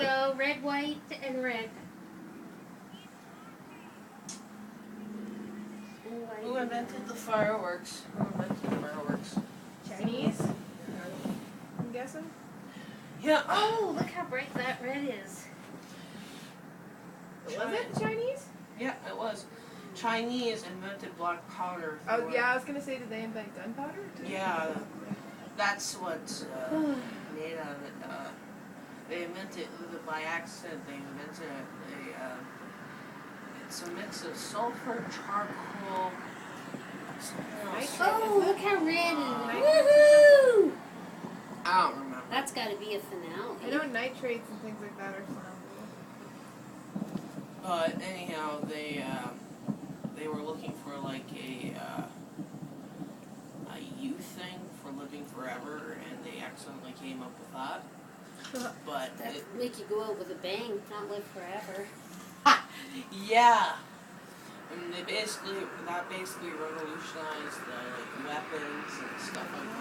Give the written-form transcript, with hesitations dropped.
go. Red, white, and red. Who invented the fireworks? Chinese? I'm guessing. Yeah. Oh, look how bright that red is. Was it Chinese? Yeah, it was. Chinese invented black powder. Oh, yeah, I was going to say, did they invent gunpowder? Yeah, that's what's made out of it. They invented it by accident. They invented it. It's a mix of sulfur, charcoal, something else. Oh, look how red it is. Woohoo! I don't remember. That's got to be a finale. I know nitrates and things like that are flammable. But anyhow, they were looking for like a youth thing for living forever, and they accidentally came up with that. But That would make you go out with a bang, not live forever. yeah, and that basically revolutionized the weapons and stuff like